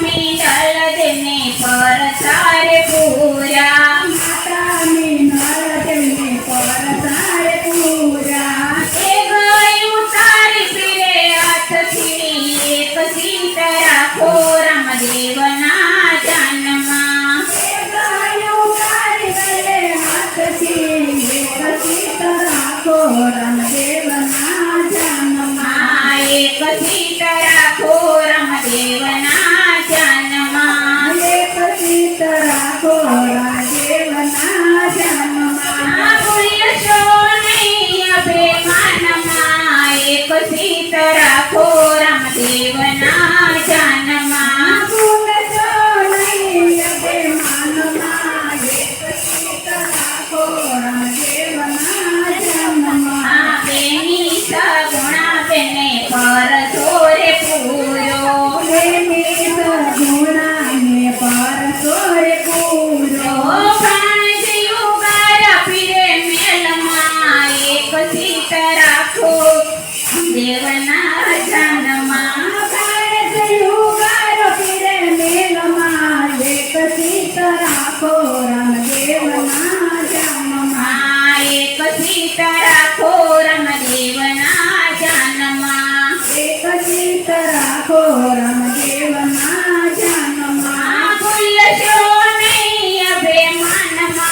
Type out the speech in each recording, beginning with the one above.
मीनल देने पर सारे पूरा माता मीनल देने पर सारे पूरा एक उतारी फिरे हाथ थी एक सीता राखो रामदेव ना जन्मा उतारी गले हाथ थी एक सीता राखो रामदेव ना जन्मा एक सीता राखो रामदेव ना जन्मा एक सीता राखो रामदेव ना जन्मा पुण्यशो नहीं अभिमानमा एक सीता राखो रामदेव ना जन्मा पुण्यशो नहीं अभिमानमा एक सीता राखो रामदेव ना जन्मा बेनी सगुणा बेने पर सोरे पूरो प्रेमी सगुणा ने पर सोरे पूरो प्राण जीवगार फिरे मेलमा एक सीता राखो देवना जन्मा युगार फिरे मेलमा एक सीता राखो रामदेव ना जन्मा एक सीता राखो रामदेव ना जन्मा एक सीता राखो रामदेव ना जन्मा पुण्यशो नहीं अभिमानमा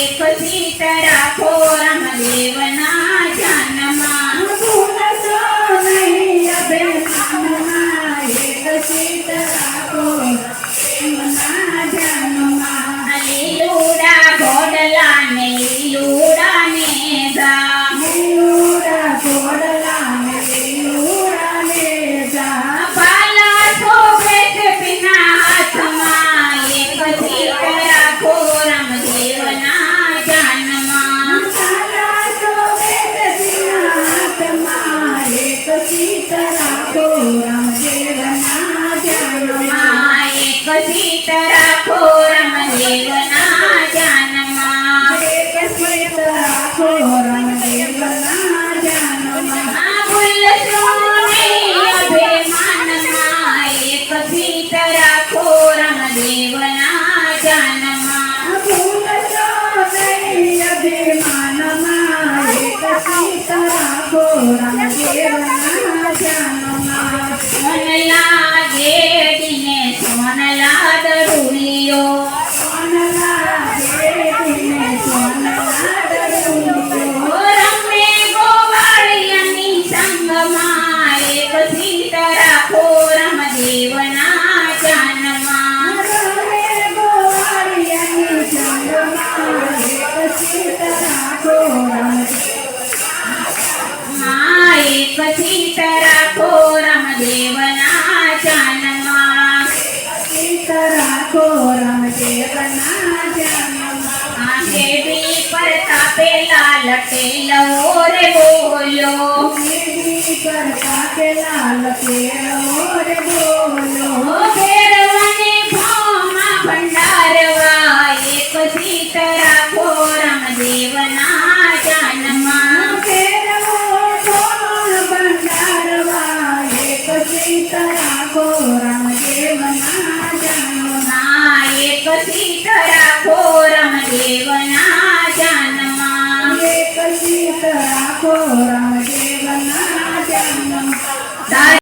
एक सीता राखो रामदेव ना जन्मा पुण्यशो नहीं अभिमानमा एक सीता राखो रामदेव ना जन्मा लीलूड़ा घोडला ने लीलूड़ा ने जा लीलूड़ा घोडला ने लीलूड़ा ने जा बाला शोभे बिना हाथमा एक सीता राखो रामदेव ना जन्मा काला शोभेत सिंहासमा एक सीता राखो रामदेव ना जन्मा एक सीता राखो रामदेव ना जन्मा एक सीता राखो रामदेव ना जन्मा पुण्यशो नहीं अभिमानमा एक सीता राखो रामदेव ना जन्मा पुण्यशो नहीं अभिमानमा एक सीता राखो रामदेव ना जन्मा सोन लागे दिने सोन लाद रुलियो सोनला देवीने सोनला दरुलियो रमे गोवाळियानी संगमा एक सीता राखो रामदेव ना जन्मा रमे गोवाळियानी संगमा एक सीता राखो एक सीता राखो रामदेव ना जन्मा सीता राखो रामदेव ना जन्मा देवी प्रतापे लाल टेलो रे बोलो देवी करता के लाल पेरो रे बोलो घेरवने भामा भंडारवा एक सीता राखो रामदेव ना जन्मा भंडारवा एक सीता राखो रामदेव ना जन्मा एक सीता राखो रामदेव